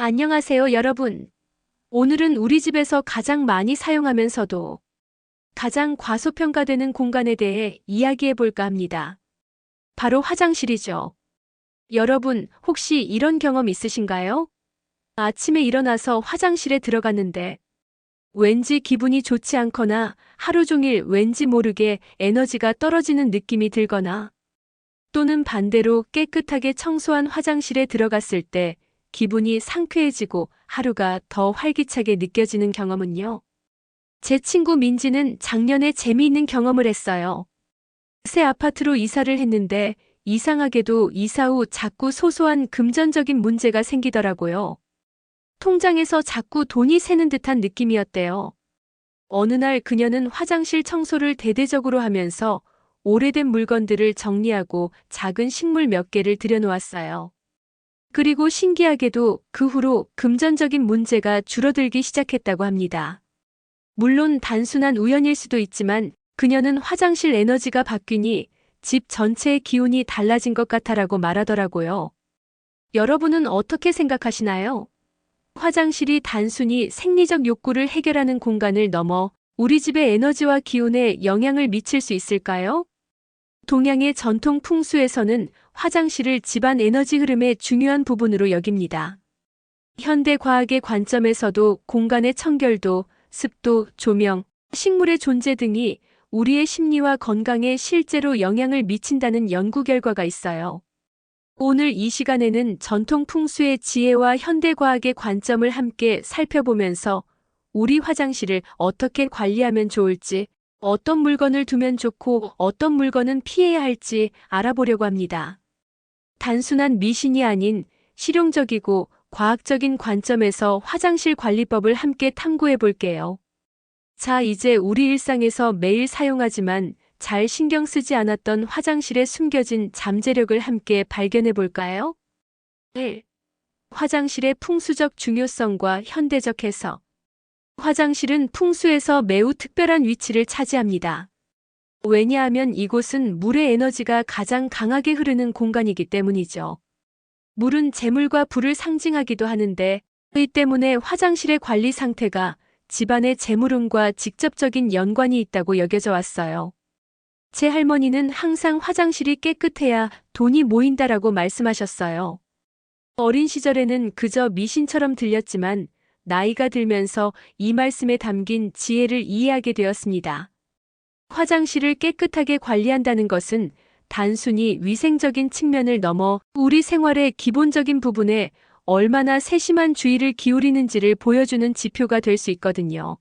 안녕하세요, 여러분. 오늘은 우리 집에서 가장 많이 사용하면서도 가장 과소평가되는 공간에 대해 이야기해 볼까 합니다. 바로 화장실이죠. 여러분, 혹시 이런 경험 있으신가요? 아침에 일어나서 화장실에 들어갔는데 왠지 기분이 좋지 않거나 하루 종일 왠지 모르게 에너지가 떨어지는 느낌이 들거나 또는 반대로 깨끗하게 청소한 화장실에 들어갔을 때 기분이 상쾌해지고 하루가 더 활기차게 느껴지는 경험은요. 제 친구 민지는 작년에 재미있는 경험을 했어요. 새 아파트로 이사를 했는데 이상하게도 이사 후 자꾸 소소한 금전적인 문제가 생기더라고요. 통장에서 자꾸 돈이 새는 듯한 느낌이었대요. 어느 날 그녀는 화장실 청소를 대대적으로 하면서 오래된 물건들을 정리하고 작은 식물 몇 개를 들여놓았어요. 그리고 신기하게도 그 후로 금전적인 문제가 줄어들기 시작했다고 합니다. 물론 단순한 우연일 수도 있지만 그녀는 화장실 에너지가 바뀌니 집 전체의 기운이 달라진 것 같아라고 말하더라고요. 여러분은 어떻게 생각하시나요? 화장실이 단순히 생리적 욕구를 해결하는 공간을 넘어 우리 집의 에너지와 기운에 영향을 미칠 수 있을까요? 동양의 전통 풍수에서는 화장실을 집안 에너지 흐름의 중요한 부분으로 여깁니다. 현대 과학의 관점에서도 공간의 청결도, 습도, 조명, 식물의 존재 등이 우리의 심리와 건강에 실제로 영향을 미친다는 연구 결과가 있어요. 오늘 이 시간에는 전통 풍수의 지혜와 현대 과학의 관점을 함께 살펴보면서 우리 화장실을 어떻게 관리하면 좋을지, 어떤 물건을 두면 좋고 어떤 물건은 피해야 할지 알아보려고 합니다. 단순한 미신이 아닌 실용적이고 과학적인 관점에서 화장실 관리법을 함께 탐구해 볼게요. 자, 이제 우리 일상에서 매일 사용하지만 잘 신경 쓰지 않았던 화장실에 숨겨진 잠재력을 함께 발견해 볼까요? 1. 화장실의 풍수적 중요성과 현대적 해석. 화장실은 풍수에서 매우 특별한 위치를 차지합니다. 왜냐하면 이곳은 물의 에너지가 가장 강하게 흐르는 공간이기 때문이죠. 물은 재물과 불을 상징하기도 하는데 이 때문에 화장실의 관리 상태가 집안의 재물운과 직접적인 연관이 있다고 여겨져 왔어요. 제 할머니는 항상 화장실이 깨끗해야 돈이 모인다라고 말씀하셨어요. 어린 시절에는 그저 미신처럼 들렸지만 나이가 들면서 이 말씀에 담긴 지혜를 이해하게 되었습니다. 화장실을 깨끗하게 관리한다는 것은 단순히 위생적인 측면을 넘어 우리 생활의 기본적인 부분에 얼마나 세심한 주의를 기울이는지를 보여주는 지표가 될 수 있거든요.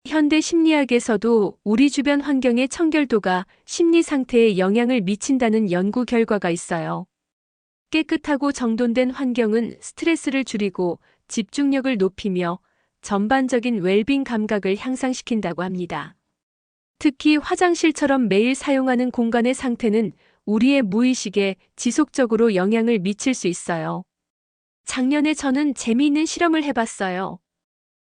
현대 심리학에서도 우리 주변 환경의 청결도가 심리 상태에 영향을 미친다는 연구 결과가 있어요. 깨끗하고 정돈된 환경은 스트레스를 줄이고 집중력을 높이며 전반적인 웰빙 감각을 향상시킨다고 합니다. 특히 화장실처럼 매일 사용하는 공간의 상태는 우리의 무의식에 지속적으로 영향을 미칠 수 있어요. 작년에 저는 재미있는 실험을 해봤어요.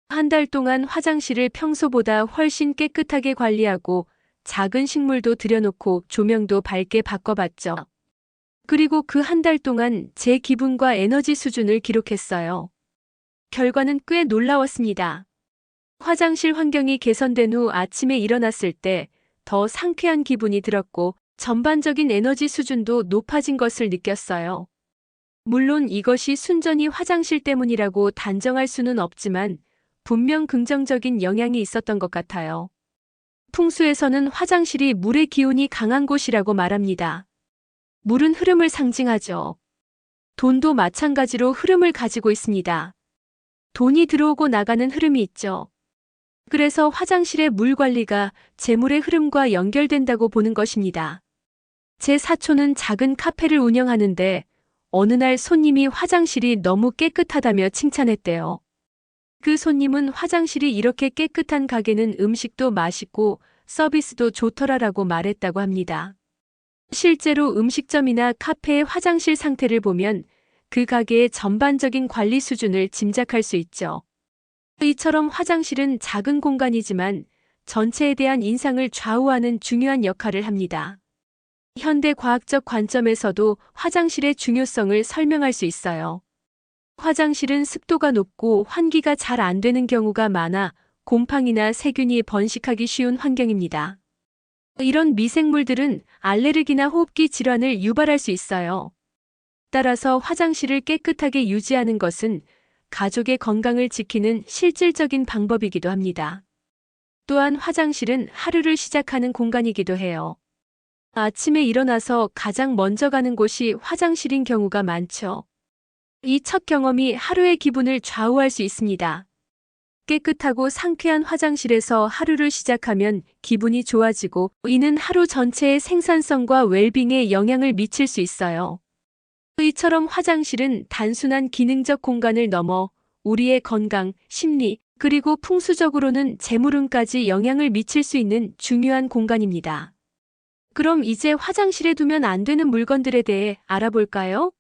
한 달 동안 화장실을 평소보다 훨씬 깨끗하게 관리하고 작은 식물도 들여놓고 조명도 밝게 바꿔봤죠. 그리고 그 한 달 동안 제 기분과 에너지 수준을 기록했어요. 결과는 꽤 놀라웠습니다. 화장실 환경이 개선된 후 아침에 일어났을 때 더 상쾌한 기분이 들었고 전반적인 에너지 수준도 높아진 것을 느꼈어요. 물론 이것이 순전히 화장실 때문이라고 단정할 수는 없지만 분명 긍정적인 영향이 있었던 것 같아요. 풍수에서는 화장실이 물의 기운이 강한 곳이라고 말합니다. 물은 흐름을 상징하죠. 돈도 마찬가지로 흐름을 가지고 있습니다. 돈이 들어오고 나가는 흐름이 있죠. 그래서 화장실의 물 관리가 재물의 흐름과 연결된다고 보는 것입니다. 제 사촌은 작은 카페를 운영하는데 어느 날 손님이 화장실이 너무 깨끗하다며 칭찬했대요. 그 손님은 화장실이 이렇게 깨끗한 가게는 음식도 맛있고 서비스도 좋더라라고 말했다고 합니다. 실제로 음식점이나 카페의 화장실 상태를 보면 그 가게의 전반적인 관리 수준을 짐작할 수 있죠. 이처럼 화장실은 작은 공간이지만 전체에 대한 인상을 좌우하는 중요한 역할을 합니다. 현대 과학적 관점에서도 화장실의 중요성을 설명할 수 있어요. 화장실은 습도가 높고 환기가 잘 안 되는 경우가 많아 곰팡이나 세균이 번식하기 쉬운 환경입니다. 이런 미생물들은 알레르기나 호흡기 질환을 유발할 수 있어요. 따라서 화장실을 깨끗하게 유지하는 것은 가족의 건강을 지키는 실질적인 방법이기도 합니다. 또한 화장실은 하루를 시작하는 공간이기도 해요. 아침에 일어나서 가장 먼저 가는 곳이 화장실인 경우가 많죠. 이 첫 경험이 하루의 기분을 좌우할 수 있습니다. 깨끗하고 상쾌한 화장실에서 하루를 시작하면 기분이 좋아지고 이는 하루 전체의 생산성과 웰빙에 영향을 미칠 수 있어요. 이처럼 화장실은 단순한 기능적 공간을 넘어 우리의 건강, 심리, 그리고 풍수적으로는 재물운까지 영향을 미칠 수 있는 중요한 공간입니다. 그럼 이제 화장실에 두면 안 되는 물건들에 대해 알아볼까요?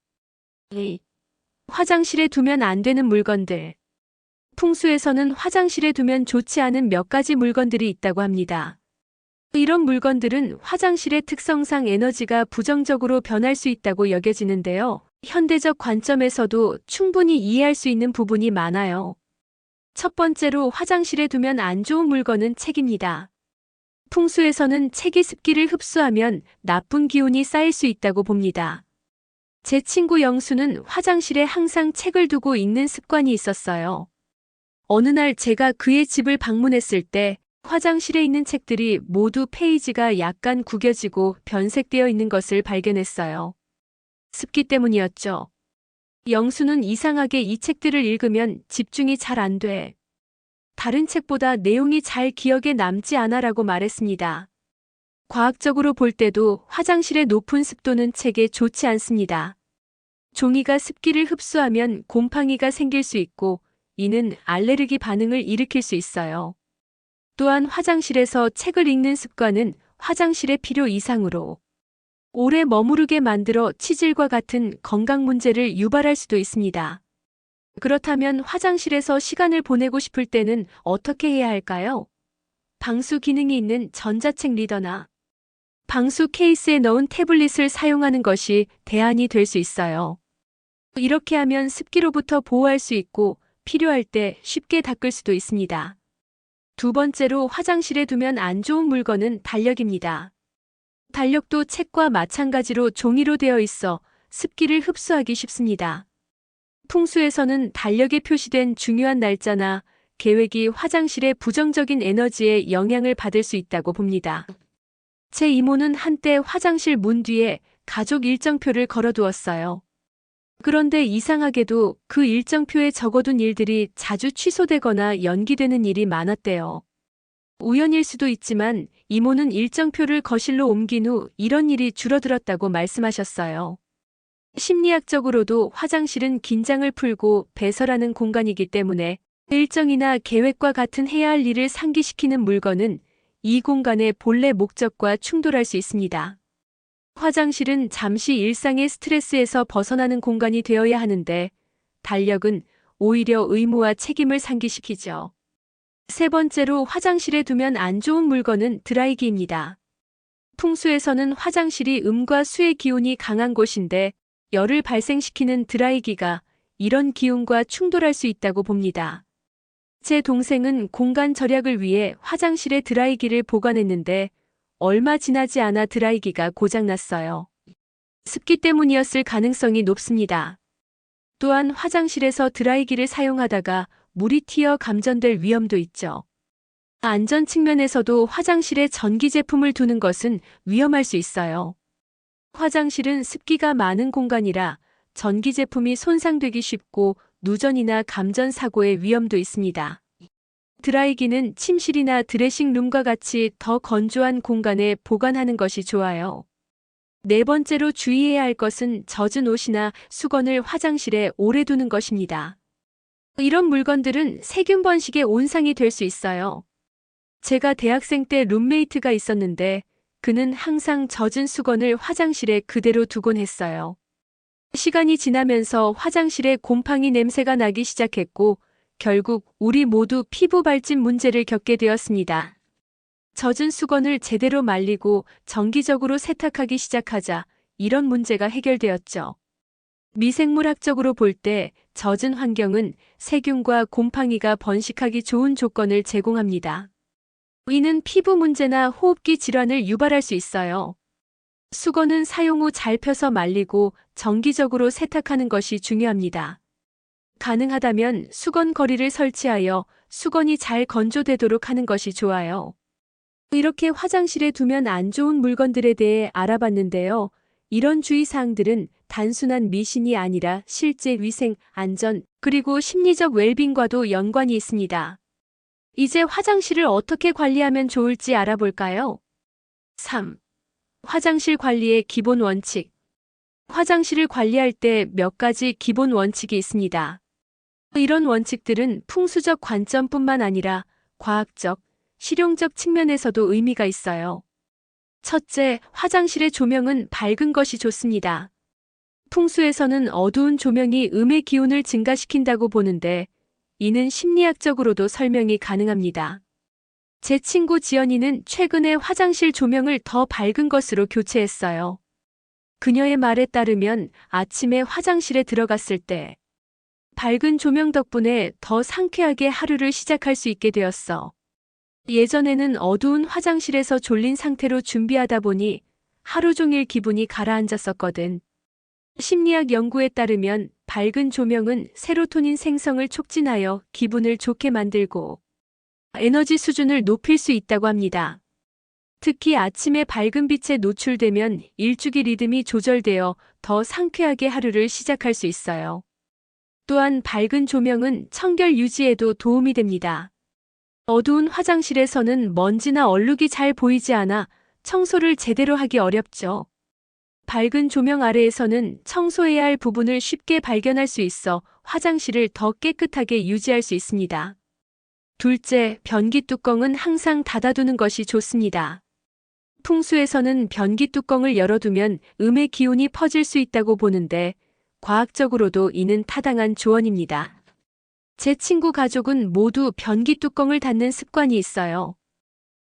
1. 화장실에 두면 안 되는 물건들. 풍수에서는 화장실에 두면 좋지 않은 몇 가지 물건들이 있다고 합니다. 이런 물건들은 화장실의 특성상 에너지가 부정적으로 변할 수 있다고 여겨지는데요. 현대적 관점에서도 충분히 이해할 수 있는 부분이 많아요. 첫 번째로 화장실에 두면 안 좋은 물건은 책입니다. 풍수에서는 책이 습기를 흡수하면 나쁜 기운이 쌓일 수 있다고 봅니다. 제 친구 영수는 화장실에 항상 책을 두고 읽는 습관이 있었어요. 어느 날 제가 그의 집을 방문했을 때 화장실에 있는 책들이 모두 페이지가 약간 구겨지고 변색되어 있는 것을 발견했어요. 습기 때문이었죠. 영수는 이상하게 이 책들을 읽으면 집중이 잘 안 돼. 다른 책보다 내용이 잘 기억에 남지 않아라고 말했습니다. 과학적으로 볼 때도 화장실의 높은 습도는 책에 좋지 않습니다. 종이가 습기를 흡수하면 곰팡이가 생길 수 있고 이는 알레르기 반응을 일으킬 수 있어요. 또한 화장실에서 책을 읽는 습관은 화장실의 필요 이상으로 오래 머무르게 만들어 치질과 같은 건강 문제를 유발할 수도 있습니다. 그렇다면 화장실에서 시간을 보내고 싶을 때는 어떻게 해야 할까요? 방수 기능이 있는 전자책 리더나 방수 케이스에 넣은 태블릿을 사용하는 것이 대안이 될 수 있어요. 이렇게 하면 습기로부터 보호할 수 있고 필요할 때 쉽게 닦을 수도 있습니다. 두 번째로 화장실에 두면 안 좋은 물건은 달력입니다. 달력도 책과 마찬가지로 종이로 되어 있어 습기를 흡수하기 쉽습니다. 풍수에서는 달력에 표시된 중요한 날짜나 계획이 화장실의 부정적인 에너지에 영향을 받을 수 있다고 봅니다. 제 이모는 한때 화장실 문 뒤에 가족 일정표를 걸어두었어요. 그런데 이상하게도 그 일정표에 적어둔 일들이 자주 취소되거나 연기되는 일이 많았대요. 우연일 수도 있지만 이모는 일정표를 거실로 옮긴 후 이런 일이 줄어들었다고 말씀하셨어요. 심리학적으로도 화장실은 긴장을 풀고 배설하는 공간이기 때문에 일정이나 계획과 같은 해야 할 일을 상기시키는 물건은 이 공간의 본래 목적과 충돌할 수 있습니다. 화장실은 잠시 일상의 스트레스에서 벗어나는 공간이 되어야 하는데 달력은 오히려 의무와 책임을 상기시키죠. 세 번째로 화장실에 두면 안 좋은 물건은 드라이기입니다. 풍수에서는 화장실이 음과 수의 기운이 강한 곳인데 열을 발생시키는 드라이기가 이런 기운과 충돌할 수 있다고 봅니다. 제 동생은 공간 절약을 위해 화장실에 드라이기를 보관했는데 얼마 지나지 않아 드라이기가 고장났어요. 습기 때문이었을 가능성이 높습니다. 또한 화장실에서 드라이기를 사용하다가 물이 튀어 감전될 위험도 있죠. 안전 측면에서도 화장실에 전기 제품을 두는 것은 위험할 수 있어요. 화장실은 습기가 많은 공간이라 전기 제품이 손상되기 쉽고 누전이나 감전 사고의 위험도 있습니다. 드라이기는 침실이나 드레싱룸과 같이 더 건조한 공간에 보관하는 것이 좋아요. 네 번째로 주의해야 할 것은 젖은 옷이나 수건을 화장실에 오래 두는 것입니다. 이런 물건들은 세균 번식의 온상이 될 수 있어요. 제가 대학생 때 룸메이트가 있었는데 그는 항상 젖은 수건을 화장실에 그대로 두곤 했어요. 시간이 지나면서 화장실에 곰팡이 냄새가 나기 시작했고 결국 우리 모두 피부 발진 문제를 겪게 되었습니다. 젖은 수건을 제대로 말리고 정기적으로 세탁하기 시작하자 이런 문제가 해결되었죠. 미생물학적으로 볼 때 젖은 환경은 세균과 곰팡이가 번식하기 좋은 조건을 제공합니다. 이는 피부 문제나 호흡기 질환을 유발할 수 있어요. 수건은 사용 후 잘 펴서 말리고 정기적으로 세탁하는 것이 중요합니다. 가능하다면 수건 거리를 설치하여 수건이 잘 건조되도록 하는 것이 좋아요. 이렇게 화장실에 두면 안 좋은 물건들에 대해 알아봤는데요. 이런 주의사항들은 단순한 미신이 아니라 실제 위생, 안전, 그리고 심리적 웰빙과도 연관이 있습니다. 이제 화장실을 어떻게 관리하면 좋을지 알아볼까요? 3. 화장실 관리의 기본 원칙. 화장실을 관리할 때 몇 가지 기본 원칙이 있습니다. 이런 원칙들은 풍수적 관점뿐만 아니라 과학적, 실용적 측면에서도 의미가 있어요. 첫째, 화장실의 조명은 밝은 것이 좋습니다. 풍수에서는 어두운 조명이 음의 기운을 증가시킨다고 보는데 이는 심리학적으로도 설명이 가능합니다. 제 친구 지연이는 최근에 화장실 조명을 더 밝은 것으로 교체했어요. 그녀의 말에 따르면 아침에 화장실에 들어갔을 때 밝은 조명 덕분에 더 상쾌하게 하루를 시작할 수 있게 되었어. 예전에는 어두운 화장실에서 졸린 상태로 준비하다 보니 하루 종일 기분이 가라앉았었거든. 심리학 연구에 따르면 밝은 조명은 세로토닌 생성을 촉진하여 기분을 좋게 만들고 에너지 수준을 높일 수 있다고 합니다. 특히 아침에 밝은 빛에 노출되면 일주기 리듬이 조절되어 더 상쾌하게 하루를 시작할 수 있어요. 또한 밝은 조명은 청결 유지에도 도움이 됩니다. 어두운 화장실에서는 먼지나 얼룩이 잘 보이지 않아 청소를 제대로 하기 어렵죠. 밝은 조명 아래에서는 청소해야 할 부분을 쉽게 발견할 수 있어 화장실을 더 깨끗하게 유지할 수 있습니다. 둘째, 변기 뚜껑은 항상 닫아두는 것이 좋습니다. 풍수에서는 변기 뚜껑을 열어두면 음의 기운이 퍼질 수 있다고 보는데 과학적으로도 이는 타당한 조언입니다. 제 친구 가족은 모두 변기 뚜껑을 닫는 습관이 있어요.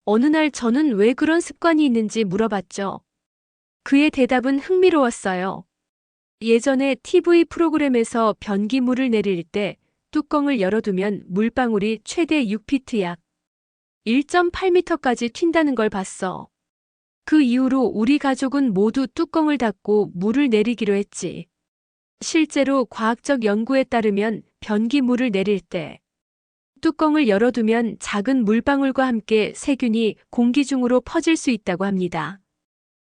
어느 날 저는 왜 그런 습관이 있는지 물어봤죠. 그의 대답은 흥미로웠어요. 예전에 TV 프로그램에서 변기물을 내릴 때 뚜껑을 열어두면 물방울이 최대 6피트 약 1.8m까지 튄다는 걸 봤어. 그 이후로 우리 가족은 모두 뚜껑을 닫고 물을 내리기로 했지. 실제로 과학적 연구에 따르면 변기물을 내릴 때 뚜껑을 열어두면 작은 물방울과 함께 세균이 공기 중으로 퍼질 수 있다고 합니다.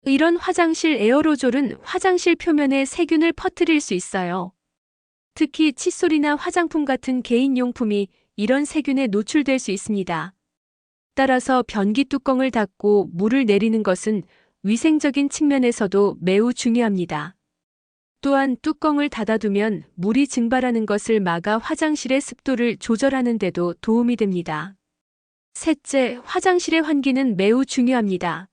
이런 화장실 에어로졸은 화장실 표면에 세균을 퍼뜨릴 수 있어요. 특히 칫솔이나 화장품 같은 개인용품이 이런 세균에 노출될 수 있습니다. 따라서 변기 뚜껑을 닫고 물을 내리는 것은 위생적인 측면에서도 매우 중요합니다. 또한 뚜껑을 닫아두면 물이 증발하는 것을 막아 화장실의 습도를 조절하는 데도 도움이 됩니다. 셋째, 화장실의 환기는 매우 중요합니다.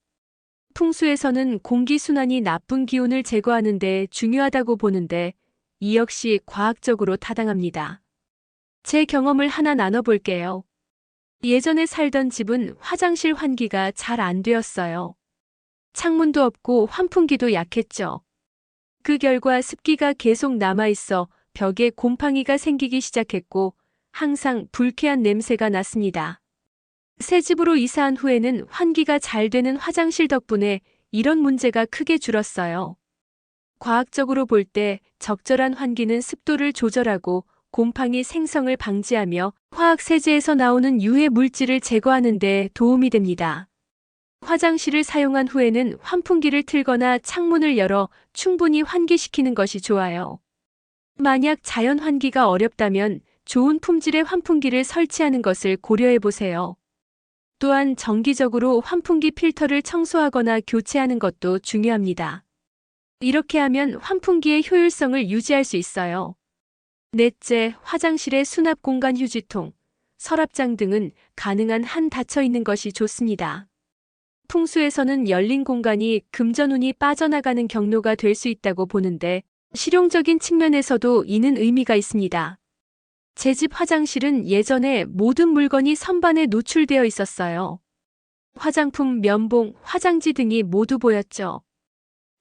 풍수에서는 공기순환이 나쁜 기운을 제거하는 데 중요하다고 보는데 이 역시 과학적으로 타당합니다. 제 경험을 하나 나눠볼게요. 예전에 살던 집은 화장실 환기가 잘 안 되었어요. 창문도 없고 환풍기도 약했죠. 그 결과 습기가 계속 남아있어 벽에 곰팡이가 생기기 시작했고 항상 불쾌한 냄새가 났습니다. 새 집으로 이사한 후에는 환기가 잘 되는 화장실 덕분에 이런 문제가 크게 줄었어요. 과학적으로 볼 때 적절한 환기는 습도를 조절하고 곰팡이 생성을 방지하며 화학 세제에서 나오는 유해 물질을 제거하는 데 도움이 됩니다. 화장실을 사용한 후에는 환풍기를 틀거나 창문을 열어 충분히 환기시키는 것이 좋아요. 만약 자연 환기가 어렵다면 좋은 품질의 환풍기를 설치하는 것을 고려해 보세요. 또한 정기적으로 환풍기 필터를 청소하거나 교체하는 것도 중요합니다. 이렇게 하면 환풍기의 효율성을 유지할 수 있어요. 넷째, 화장실의 수납 공간 휴지통, 서랍장 등은 가능한 한 닫혀 있는 것이 좋습니다. 풍수에서는 열린 공간이 금전운이 빠져나가는 경로가 될 수 있다고 보는데 실용적인 측면에서도 이는 의미가 있습니다. 제 집 화장실은 예전에 모든 물건이 선반에 노출되어 있었어요. 화장품, 면봉, 화장지 등이 모두 보였죠.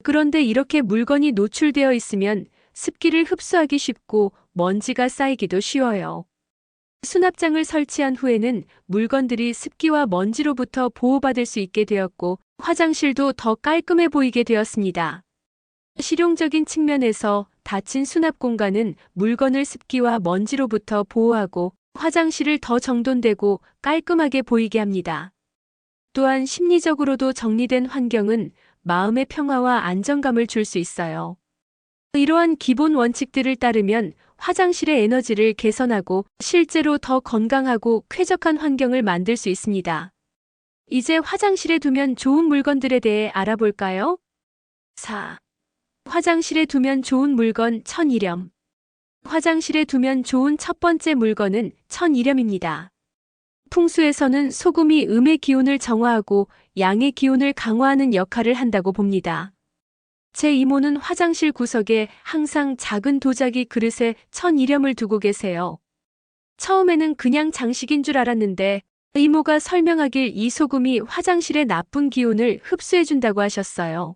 그런데 이렇게 물건이 노출되어 있으면 습기를 흡수하기 쉽고 먼지가 쌓이기도 쉬워요. 수납장을 설치한 후에는 물건들이 습기와 먼지로부터 보호받을 수 있게 되었고 화장실도 더 깔끔해 보이게 되었습니다. 실용적인 측면에서 닫힌 수납 공간은 물건을 습기와 먼지로부터 보호하고 화장실을 더 정돈되고 깔끔하게 보이게 합니다. 또한 심리적으로도 정리된 환경은 마음의 평화와 안정감을 줄 수 있어요. 이러한 기본 원칙들을 따르면 화장실의 에너지를 개선하고 실제로 더 건강하고 쾌적한 환경을 만들 수 있습니다. 이제 화장실에 두면 좋은 물건들에 대해 알아볼까요? 4. 화장실에 두면 좋은 물건 천일염. 화장실에 두면 좋은 첫 번째 물건은 천일염입니다. 풍수에서는 소금이 음의 기운을 정화하고 양의 기운을 강화하는 역할을 한다고 봅니다. 제 이모는 화장실 구석에 항상 작은 도자기 그릇에 천일염을 두고 계세요. 처음에는 그냥 장식인 줄 알았는데 이모가 설명하길 이 소금이 화장실의 나쁜 기운을 흡수해준다고 하셨어요.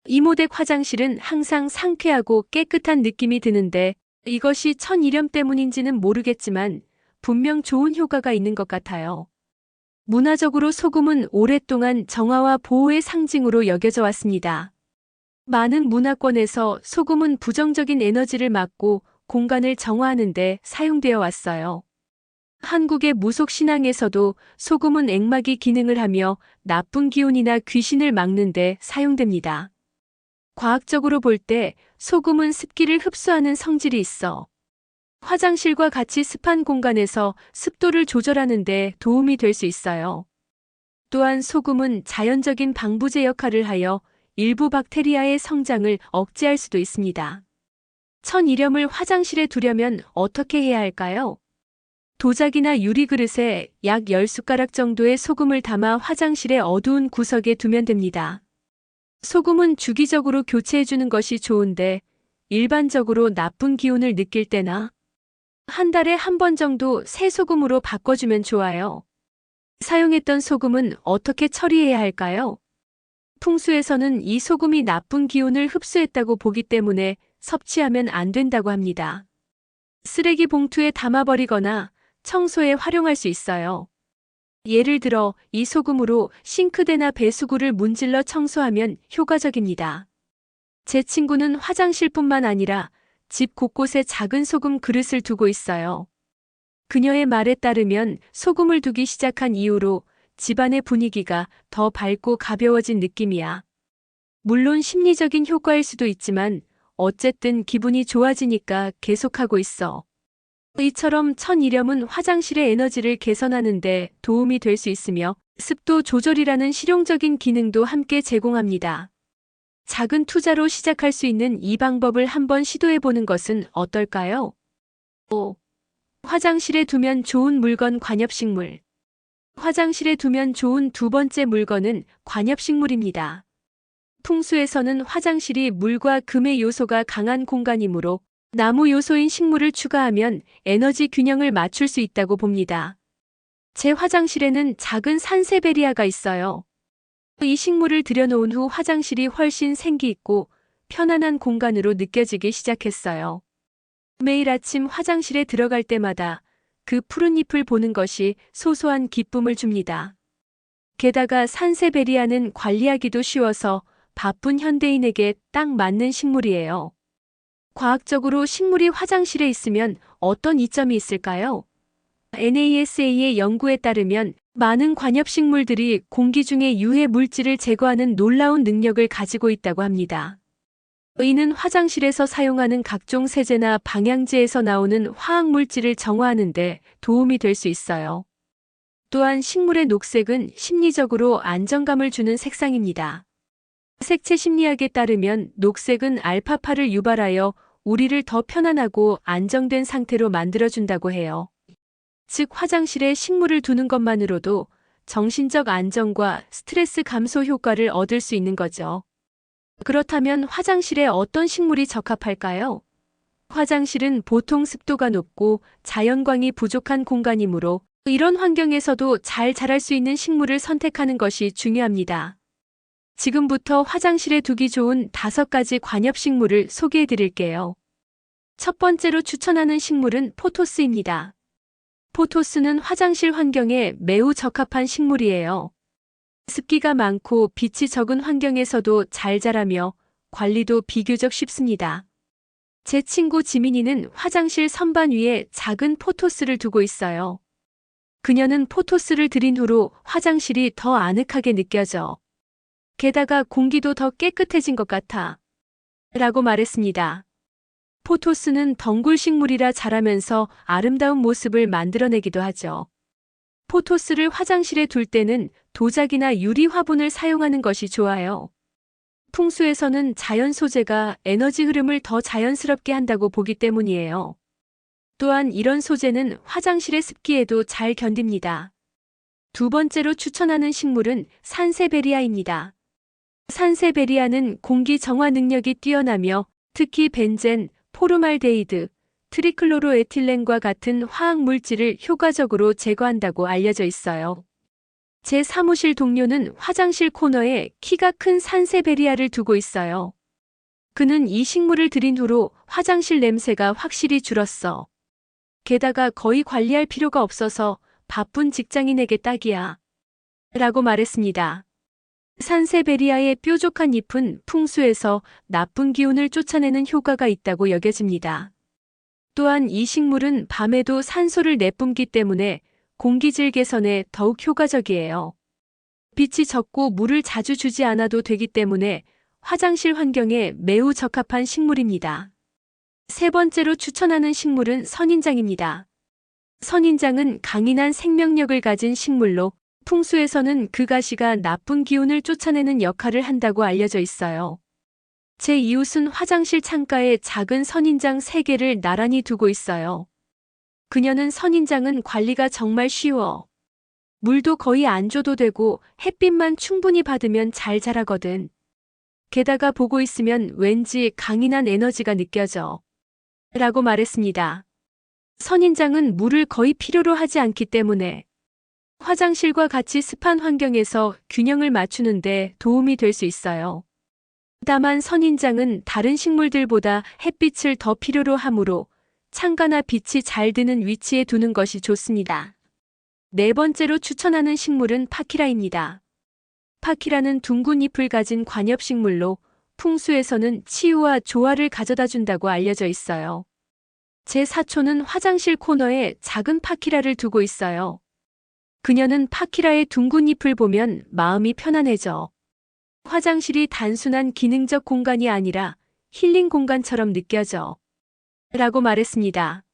이모 댁 화장실은 항상 상쾌하고 깨끗한 느낌이 드는데 이것이 천일염 때문인지는 모르겠지만 분명 좋은 효과가 있는 것 같아요. 문화적으로 소금은 오랫동안 정화와 보호의 상징으로 여겨져 왔습니다. 많은 문화권에서 소금은 부정적인 에너지를 막고 공간을 정화하는 데 사용되어 왔어요. 한국의 무속 신앙에서도 소금은 액막이 기능을 하며 나쁜 기운이나 귀신을 막는 데 사용됩니다. 과학적으로 볼 때 소금은 습기를 흡수하는 성질이 있어 화장실과 같이 습한 공간에서 습도를 조절하는 데 도움이 될 수 있어요. 또한 소금은 자연적인 방부제 역할을 하여 일부 박테리아의 성장을 억제할 수도 있습니다. 천일염을 화장실에 두려면 어떻게 해야 할까요? 도자기나 유리 그릇에 약 10숟가락 정도의 소금을 담아 화장실의 어두운 구석에 두면 됩니다. 소금은 주기적으로 교체해주는 것이 좋은데 일반적으로 나쁜 기운을 느낄 때나 한 달에 한 번 정도 새 소금으로 바꿔주면 좋아요. 사용했던 소금은 어떻게 처리해야 할까요? 풍수에서는 이 소금이 나쁜 기운을 흡수했다고 보기 때문에 섭취하면 안 된다고 합니다. 쓰레기 봉투에 담아버리거나 청소에 활용할 수 있어요. 예를 들어 이 소금으로 싱크대나 배수구를 문질러 청소하면 효과적입니다. 제 친구는 화장실뿐만 아니라 집 곳곳에 작은 소금 그릇을 두고 있어요. 그녀의 말에 따르면 소금을 두기 시작한 이후로 집안의 분위기가 더 밝고 가벼워진 느낌이야. 물론 심리적인 효과일 수도 있지만 어쨌든 기분이 좋아지니까 계속하고 있어. 이처럼 천일염은 화장실의 에너지를 개선하는 데 도움이 될 수 있으며 습도 조절이라는 실용적인 기능도 함께 제공합니다. 작은 투자로 시작할 수 있는 이 방법을 한번 시도해보는 것은 어떨까요? 5. 화장실에 두면 좋은 물건 관엽식물. 화장실에 두면 좋은 두 번째 물건은 관엽식물입니다. 풍수에서는 화장실이 물과 금의 요소가 강한 공간이므로 나무 요소인 식물을 추가하면 에너지 균형을 맞출 수 있다고 봅니다. 제 화장실에는 작은 산세베리아가 있어요. 이 식물을 들여놓은 후 화장실이 훨씬 생기 있고 편안한 공간으로 느껴지기 시작했어요. 매일 아침 화장실에 들어갈 때마다 그 푸른 잎을 보는 것이 소소한 기쁨을 줍니다. 게다가 산세베리아는 관리하기도 쉬워서 바쁜 현대인에게 딱 맞는 식물이에요. 과학적으로 식물이 화장실에 있으면 어떤 이점이 있을까요? NASA의 연구에 따르면 많은 관엽식물들이 공기 중에 유해 물질을 제거하는 놀라운 능력을 가지고 있다고 합니다. 이는 화장실에서 사용하는 각종 세제나 방향제에서 나오는 화학 물질을 정화하는 데 도움이 될 수 있어요. 또한 식물의 녹색은 심리적으로 안정감을 주는 색상입니다. 색채 심리학에 따르면 녹색은 알파파를 유발하여 우리를 더 편안하고 안정된 상태로 만들어준다고 해요. 즉 화장실에 식물을 두는 것만으로도 정신적 안정과 스트레스 감소 효과를 얻을 수 있는 거죠. 그렇다면 화장실에 어떤 식물이 적합할까요? 화장실은 보통 습도가 높고 자연광이 부족한 공간이므로 이런 환경에서도 잘 자랄 수 있는 식물을 선택하는 것이 중요합니다. 지금부터 화장실에 두기 좋은 5가지 관엽식물을 소개해 드릴게요. 첫 번째로 추천하는 식물은 포토스입니다. 포토스는 화장실 환경에 매우 적합한 식물이에요. 습기가 많고 빛이 적은 환경에서도 잘 자라며 관리도 비교적 쉽습니다. 제 친구 지민이는 화장실 선반 위에 작은 포토스를 두고 있어요. 그녀는 포토스를 들인 후로 화장실이 더 아늑하게 느껴져. 게다가 공기도 더 깨끗해진 것 같아. 라고 말했습니다. 포토스는 덩굴 식물이라 자라면서 아름다운 모습을 만들어내기도 하죠. 포토스를 화장실에 둘 때는 도자기나 유리 화분을 사용하는 것이 좋아요. 풍수에서는 자연 소재가 에너지 흐름을 더 자연스럽게 한다고 보기 때문이에요. 또한 이런 소재는 화장실의 습기에도 잘 견딥니다. 두 번째로 추천하는 식물은 산세베리아입니다. 산세베리아는 공기 정화 능력이 뛰어나며 특히 벤젠, 포르말데히드, 트리클로로에틸렌과 같은 화학 물질을 효과적으로 제거한다고 알려져 있어요. 제 사무실 동료는 화장실 코너에 키가 큰 산세베리아를 두고 있어요. 그는 이 식물을 들인 후로 화장실 냄새가 확실히 줄었어. 게다가 거의 관리할 필요가 없어서 바쁜 직장인에게 딱이야. 라고 말했습니다. 산세베리아의 뾰족한 잎은 풍수에서 나쁜 기운을 쫓아내는 효과가 있다고 여겨집니다. 또한 이 식물은 밤에도 산소를 내뿜기 때문에 공기질 개선에 더욱 효과적이에요. 빛이 적고 물을 자주 주지 않아도 되기 때문에 화장실 환경에 매우 적합한 식물입니다. 세 번째로 추천하는 식물은 선인장입니다. 선인장은 강인한 생명력을 가진 식물로 풍수에서는 그 가시가 나쁜 기운을 쫓아내는 역할을 한다고 알려져 있어요. 제 이웃은 화장실 창가에 작은 선인장 3개를 나란히 두고 있어요. 그녀는 선인장은 관리가 정말 쉬워. 물도 거의 안 줘도 되고 햇빛만 충분히 받으면 잘 자라거든. 게다가 보고 있으면 왠지 강인한 에너지가 느껴져. 라고 말했습니다. 선인장은 물을 거의 필요로 하지 않기 때문에 화장실과 같이 습한 환경에서 균형을 맞추는데 도움이 될 수 있어요. 다만 선인장은 다른 식물들보다 햇빛을 더 필요로 하므로 창가나 빛이 잘 드는 위치에 두는 것이 좋습니다. 네 번째로 추천하는 식물은 파키라입니다. 파키라는 둥근 잎을 가진 관엽식물로 풍수에서는 치유와 조화를 가져다 준다고 알려져 있어요. 제 사촌은 화장실 코너에 작은 파키라를 두고 있어요. 그녀는 파키라의 둥근 잎을 보면 마음이 편안해져. 화장실이 단순한 기능적 공간이 아니라 힐링 공간처럼 느껴져. 라고 말했습니다.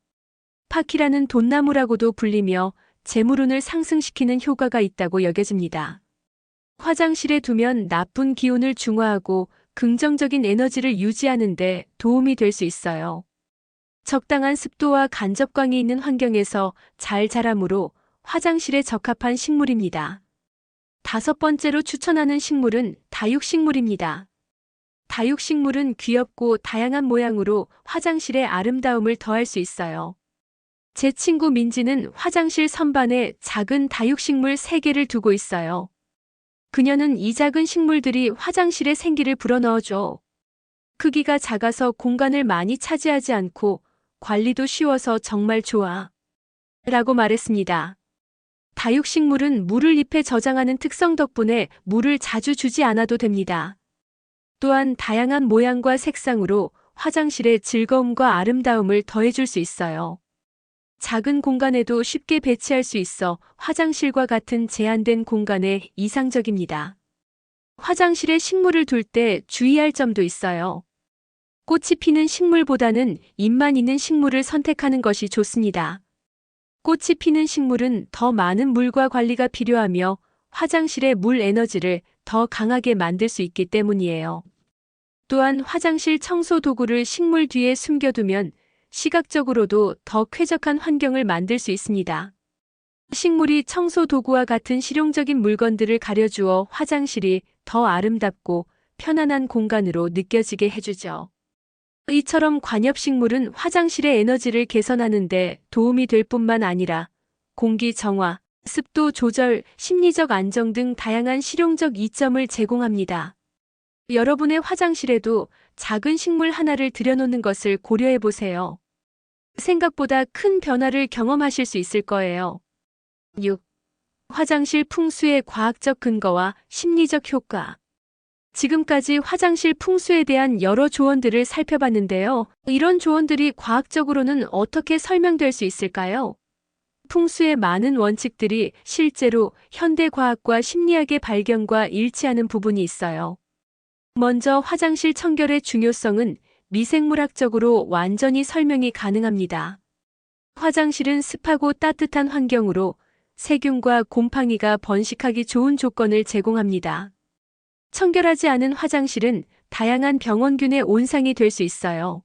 파키라는 돈나무라고도 불리며 재물운을 상승시키는 효과가 있다고 여겨집니다. 화장실에 두면 나쁜 기운을 중화하고 긍정적인 에너지를 유지하는 데 도움이 될 수 있어요. 적당한 습도와 간접광이 있는 환경에서 잘 자라므로 화장실에 적합한 식물입니다. 5번째로 추천하는 식물은 다육식물입니다. 다육식물은 귀엽고 다양한 모양으로 화장실의 아름다움을 더할 수 있어요. 제 친구 민지는 화장실 선반에 작은 다육식물 3개를 두고 있어요. 그녀는 이 작은 식물들이 화장실에 생기를 불어넣어줘. 크기가 작아서 공간을 많이 차지하지 않고 관리도 쉬워서 정말 좋아. 라고 말했습니다. 다육식물은 물을 잎에 저장하는 특성 덕분에 물을 자주 주지 않아도 됩니다. 또한 다양한 모양과 색상으로 화장실의 즐거움과 아름다움을 더해줄 수 있어요. 작은 공간에도 쉽게 배치할 수 있어 화장실과 같은 제한된 공간에 이상적입니다. 화장실에 식물을 둘 때 주의할 점도 있어요. 꽃이 피는 식물보다는 잎만 있는 식물을 선택하는 것이 좋습니다. 꽃이 피는 식물은 더 많은 물과 관리가 필요하며 화장실의 물 에너지를 더 강하게 만들 수 있기 때문이에요. 또한 화장실 청소 도구를 식물 뒤에 숨겨두면 시각적으로도 더 쾌적한 환경을 만들 수 있습니다. 식물이 청소 도구와 같은 실용적인 물건들을 가려주어 화장실이 더 아름답고 편안한 공간으로 느껴지게 해주죠. 이처럼 관엽식물은 화장실의 에너지를 개선하는 데 도움이 될 뿐만 아니라 공기 정화, 습도 조절, 심리적 안정 등 다양한 실용적 이점을 제공합니다. 여러분의 화장실에도 작은 식물 하나를 들여놓는 것을 고려해 보세요. 생각보다 큰 변화를 경험하실 수 있을 거예요. 6. 화장실 풍수의 과학적 근거와 심리적 효과. 지금까지 화장실 풍수에 대한 여러 조언들을 살펴봤는데요. 이런 조언들이 과학적으로는 어떻게 설명될 수 있을까요? 풍수의 많은 원칙들이 실제로 현대 과학과 심리학의 발견과 일치하는 부분이 있어요. 먼저 화장실 청결의 중요성은 미생물학적으로 완전히 설명이 가능합니다. 화장실은 습하고 따뜻한 환경으로 세균과 곰팡이가 번식하기 좋은 조건을 제공합니다. 청결하지 않은 화장실은 다양한 병원균의 온상이 될 수 있어요.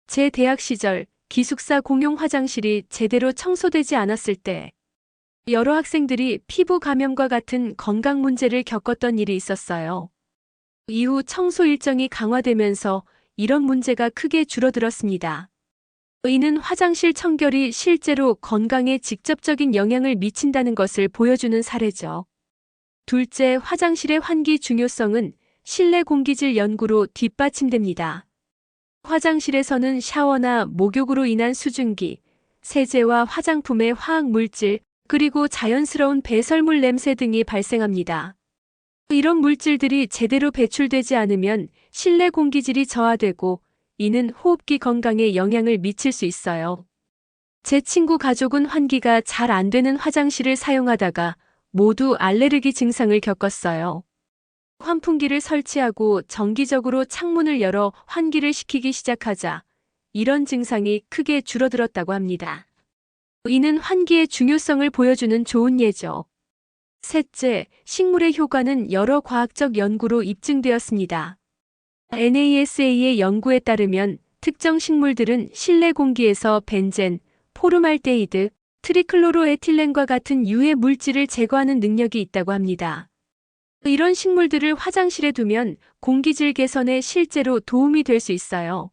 제 대학 시절 기숙사 공용 화장실이 제대로 청소되지 않았을 때 여러 학생들이 피부 감염과 같은 건강 문제를 겪었던 일이 있었어요. 이후 청소 일정이 강화되면서 이런 문제가 크게 줄어들었습니다. 이는 화장실 청결이 실제로 건강에 직접적인 영향을 미친다는 것을 보여주는 사례죠. 둘째, 화장실의 환기 중요성은 실내 공기질 연구로 뒷받침됩니다. 화장실에서는 샤워나 목욕으로 인한 수증기, 세제와 화장품의 화학 물질, 그리고 자연스러운 배설물 냄새 등이 발생합니다. 이런 물질들이 제대로 배출되지 않으면 실내 공기질이 저하되고 이는 호흡기 건강에 영향을 미칠 수 있어요. 제 친구 가족은 환기가 잘 안 되는 화장실을 사용하다가 모두 알레르기 증상을 겪었어요. 환풍기를 설치하고 정기적으로 창문을 열어 환기를 시키기 시작하자 이런 증상이 크게 줄어들었다고 합니다. 이는 환기의 중요성을 보여주는 좋은 예죠. 셋째, 식물의 효과는 여러 과학적 연구로 입증되었습니다. NASA의 연구에 따르면 특정 식물들은 실내 공기에서 벤젠, 포름알데히드, 트리클로로에틸렌과 같은 유해 물질을 제거하는 능력이 있다고 합니다. 이런 식물들을 화장실에 두면 공기질 개선에 실제로 도움이 될 수 있어요.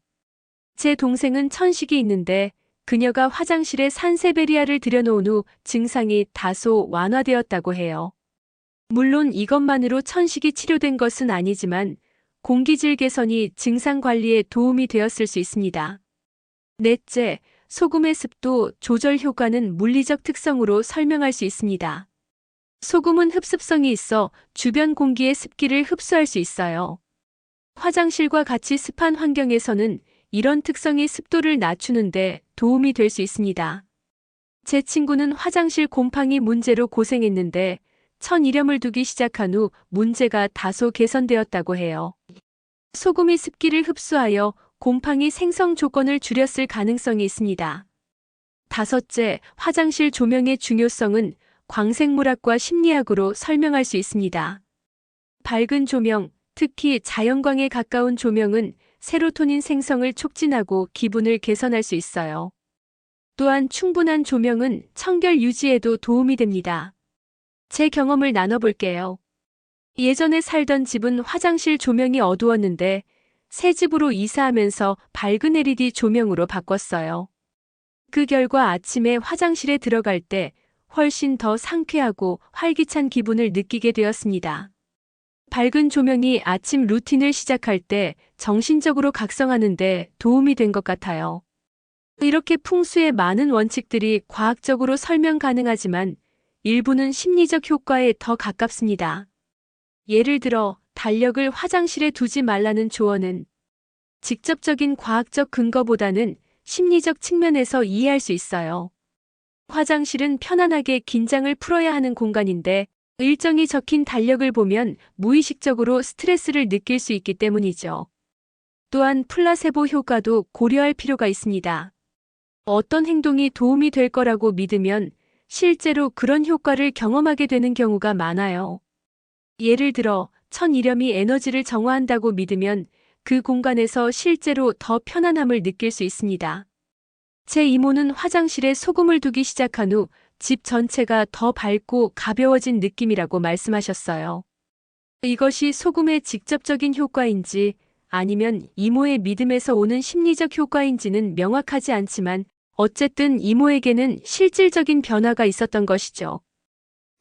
제 동생은 천식이 있는데 그녀가 화장실에 산세베리아를 들여놓은 후 증상이 다소 완화되었다고 해요. 물론 이것만으로 천식이 치료된 것은 아니지만 공기질 개선이 증상 관리에 도움이 되었을 수 있습니다. 넷째, 소금의 습도 조절 효과는 물리적 특성으로 설명할 수 있습니다. 소금은 흡습성이 있어 주변 공기의 습기를 흡수할 수 있어요. 화장실과 같이 습한 환경에서는 이런 특성이 습도를 낮추는데 도움이 될 수 있습니다. 제 친구는 화장실 곰팡이 문제로 고생했는데 천일염을 두기 시작한 후 문제가 다소 개선되었다고 해요. 소금이 습기를 흡수하여 곰팡이 생성 조건을 줄였을 가능성이 있습니다. 다섯째, 화장실 조명의 중요성은 광생물학과 심리학으로 설명할 수 있습니다. 밝은 조명, 특히 자연광에 가까운 조명은 세로토닌 생성을 촉진하고 기분을 개선할 수 있어요. 또한 충분한 조명은 청결 유지에도 도움이 됩니다. 제 경험을 나눠볼게요. 예전에 살던 집은 화장실 조명이 어두웠는데 새 집으로 이사하면서 밝은 LED 조명으로 바꿨어요. 그 결과 아침에 화장실에 들어갈 때 훨씬 더 상쾌하고 활기찬 기분을 느끼게 되었습니다. 밝은 조명이 아침 루틴을 시작할 때 정신적으로 각성하는데 도움이 된 것 같아요. 이렇게 풍수의 많은 원칙들이 과학적으로 설명 가능하지만 일부는 심리적 효과에 더 가깝습니다. 예를 들어 달력을 화장실에 두지 말라는 조언은 직접적인 과학적 근거보다는 심리적 측면에서 이해할 수 있어요. 화장실은 편안하게 긴장을 풀어야 하는 공간인데 일정이 적힌 달력을 보면 무의식적으로 스트레스를 느낄 수 있기 때문이죠. 또한 플라세보 효과도 고려할 필요가 있습니다. 어떤 행동이 도움이 될 거라고 믿으면 실제로 그런 효과를 경험하게 되는 경우가 많아요. 예를 들어 천일염이 에너지를 정화한다고 믿으면 그 공간에서 실제로 더 편안함을 느낄 수 있습니다. 제 이모는 화장실에 소금을 두기 시작한 후 집 전체가 더 밝고 가벼워진 느낌이라고 말씀하셨어요. 이것이 소금의 직접적인 효과인지 아니면 이모의 믿음에서 오는 심리적 효과인지는 명확하지 않지만 어쨌든 이모에게는 실질적인 변화가 있었던 것이죠.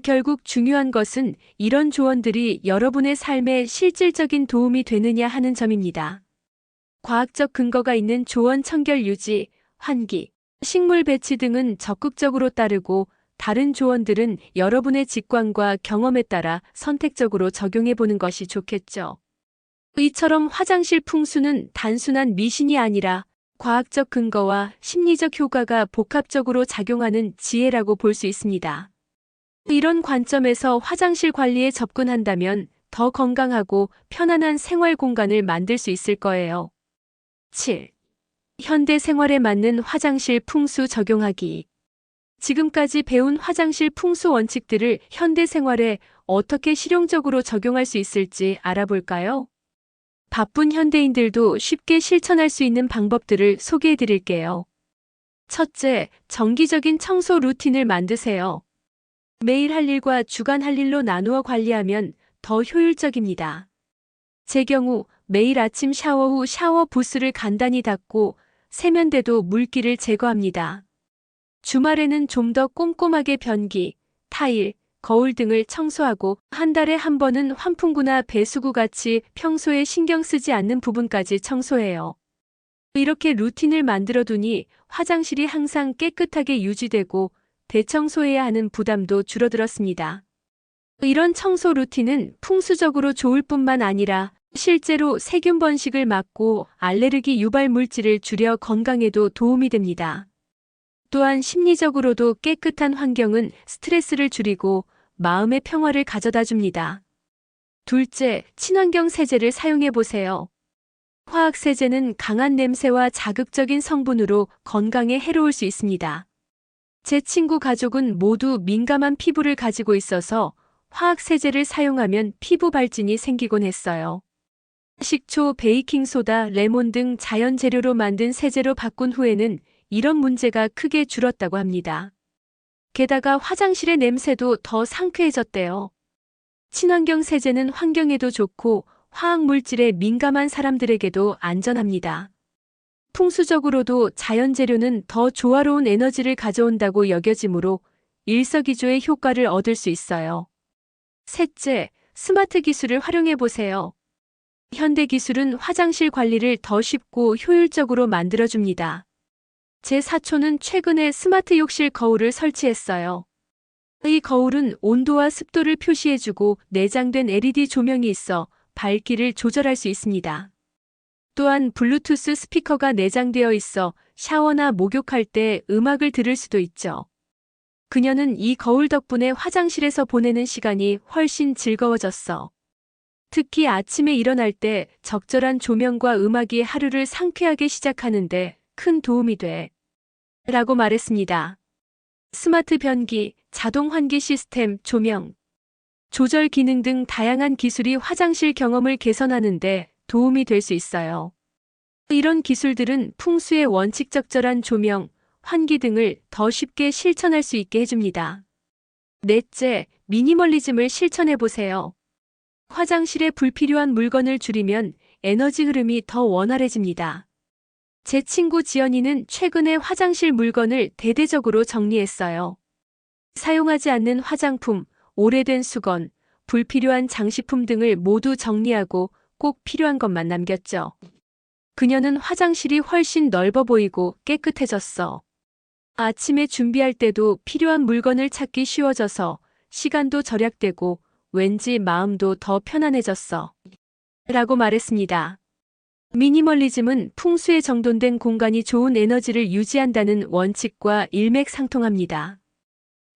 결국 중요한 것은 이런 조언들이 여러분의 삶에 실질적인 도움이 되느냐 하는 점입니다. 과학적 근거가 있는 조언 청결 유지, 환기, 식물 배치 등은 적극적으로 따르고 다른 조언들은 여러분의 직관과 경험에 따라 선택적으로 적용해 보는 것이 좋겠죠. 이처럼 화장실 풍수는 단순한 미신이 아니라 과학적 근거와 심리적 효과가 복합적으로 작용하는 지혜라고 볼 수 있습니다. 이런 관점에서 화장실 관리에 접근한다면 더 건강하고 편안한 생활 공간을 만들 수 있을 거예요. 7. 현대 생활에 맞는 화장실 풍수 적용하기. 지금까지 배운 화장실 풍수 원칙들을 현대 생활에 어떻게 실용적으로 적용할 수 있을지 알아볼까요? 바쁜 현대인들도 쉽게 실천할 수 있는 방법들을 소개해 드릴게요. 첫째, 정기적인 청소 루틴을 만드세요. 매일 할 일과 주간 할 일로 나누어 관리하면 더 효율적입니다. 제 경우 매일 아침 샤워 후 샤워 부스를 간단히 닦고 세면대도 물기를 제거합니다. 주말에는 좀 더 꼼꼼하게 변기, 타일, 거울 등을 청소하고 한 달에 한 번은 환풍구나 배수구 같이 평소에 신경 쓰지 않는 부분까지 청소해요. 이렇게 루틴을 만들어 두니 화장실이 항상 깨끗하게 유지되고 대청소해야 하는 부담도 줄어들었습니다. 이런 청소 루틴은 풍수적으로 좋을 뿐만 아니라 실제로 세균 번식을 막고 알레르기 유발 물질을 줄여 건강에도 도움이 됩니다. 또한 심리적으로도 깨끗한 환경은 스트레스를 줄이고 마음의 평화를 가져다 줍니다. 둘째, 친환경 세제를 사용해 보세요. 화학 세제는 강한 냄새와 자극적인 성분으로 건강에 해로울 수 있습니다. 제 친구 가족은 모두 민감한 피부를 가지고 있어서 화학 세제를 사용하면 피부 발진이 생기곤 했어요. 식초, 베이킹소다, 레몬 등 자연 재료로 만든 세제로 바꾼 후에는 이런 문제가 크게 줄었다고 합니다. 게다가 화장실의 냄새도 더 상쾌해졌대요. 친환경 세제는 환경에도 좋고 화학 물질에 민감한 사람들에게도 안전합니다. 풍수적으로도 자연 재료는 더 조화로운 에너지를 가져온다고 여겨지므로 일석이조의 효과를 얻을 수 있어요. 셋째, 스마트 기술을 활용해 보세요. 현대 기술은 화장실 관리를 더 쉽고 효율적으로 만들어줍니다. 제 사촌은 최근에 스마트 욕실 거울을 설치했어요. 이 거울은 온도와 습도를 표시해주고 내장된 LED 조명이 있어 밝기를 조절할 수 있습니다. 또한 블루투스 스피커가 내장되어 있어 샤워나 목욕할 때 음악을 들을 수도 있죠. 그녀는 이 거울 덕분에 화장실에서 보내는 시간이 훨씬 즐거워졌어. 특히 아침에 일어날 때 적절한 조명과 음악이 하루를 상쾌하게 시작하는데 큰 도움이 돼. 라고 말했습니다. 스마트 변기, 자동 환기 시스템, 조명, 조절 기능 등 다양한 기술이 화장실 경험을 개선하는데 도움이 될 수 있어요. 이런 기술들은 풍수의 원칙적절한 조명, 환기 등을 더 쉽게 실천할 수 있게 해줍니다. 넷째, 미니멀리즘을 실천해 보세요. 화장실에 불필요한 물건을 줄이면 에너지 흐름이 더 원활해집니다. 제 친구 지연이는 최근에 화장실 물건을 대대적으로 정리했어요. 사용하지 않는 화장품, 오래된 수건, 불필요한 장식품 등을 모두 정리하고 꼭 필요한 것만 남겼죠. 그녀는 화장실이 훨씬 넓어 보이고 깨끗해졌어. 아침에 준비할 때도 필요한 물건을 찾기 쉬워져서 시간도 절약되고 왠지 마음도 더 편안해졌어. 라고 말했습니다. 미니멀리즘은 풍수에 정돈된 공간이 좋은 에너지를 유지한다는 원칙과 일맥상통합니다.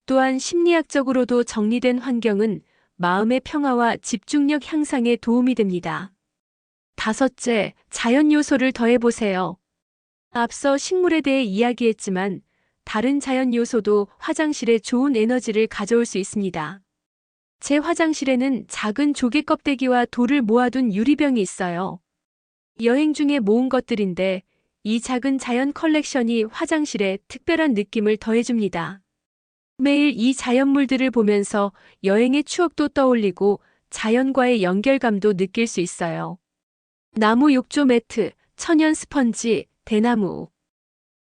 또한 심리학적으로도 정리된 환경은 마음의 평화와 집중력 향상에 도움이 됩니다. 다섯째, 자연 요소를 더해보세요. 앞서 식물에 대해 이야기했지만 다른 자연 요소도 화장실에 좋은 에너지를 가져올 수 있습니다. 제 화장실에는 작은 조개 껍데기와 돌을 모아둔 유리병이 있어요. 여행 중에 모은 것들인데 이 작은 자연 컬렉션이 화장실에 특별한 느낌을 더해줍니다. 매일 이 자연물들을 보면서 여행의 추억도 떠올리고 자연과의 연결감도 느낄 수 있어요. 나무 욕조 매트, 천연 스펀지, 대나무,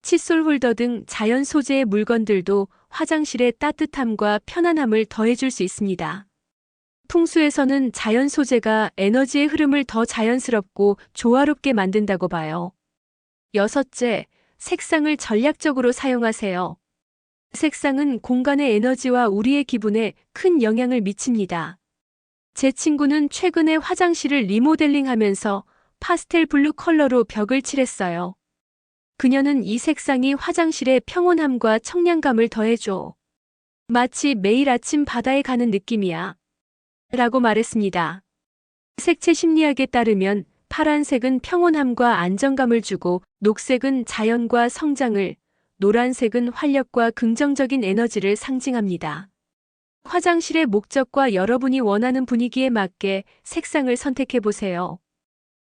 칫솔 홀더 등 자연 소재의 물건들도 화장실의 따뜻함과 편안함을 더해줄 수 있습니다. 풍수에서는 자연 소재가 에너지의 흐름을 더 자연스럽고 조화롭게 만든다고 봐요. 여섯째, 색상을 전략적으로 사용하세요. 색상은 공간의 에너지와 우리의 기분에 큰 영향을 미칩니다. 제 친구는 최근에 화장실을 리모델링하면서 파스텔 블루 컬러로 벽을 칠했어요. 그녀는 이 색상이 화장실의 평온함과 청량감을 더해줘. 마치 매일 아침 바다에 가는 느낌이야. 라고 말했습니다. 색채 심리학에 따르면 파란색은 평온함과 안정감을 주고 녹색은 자연과 성장을, 노란색은 활력과 긍정적인 에너지를 상징합니다. 화장실의 목적과 여러분이 원하는 분위기에 맞게 색상을 선택해 보세요.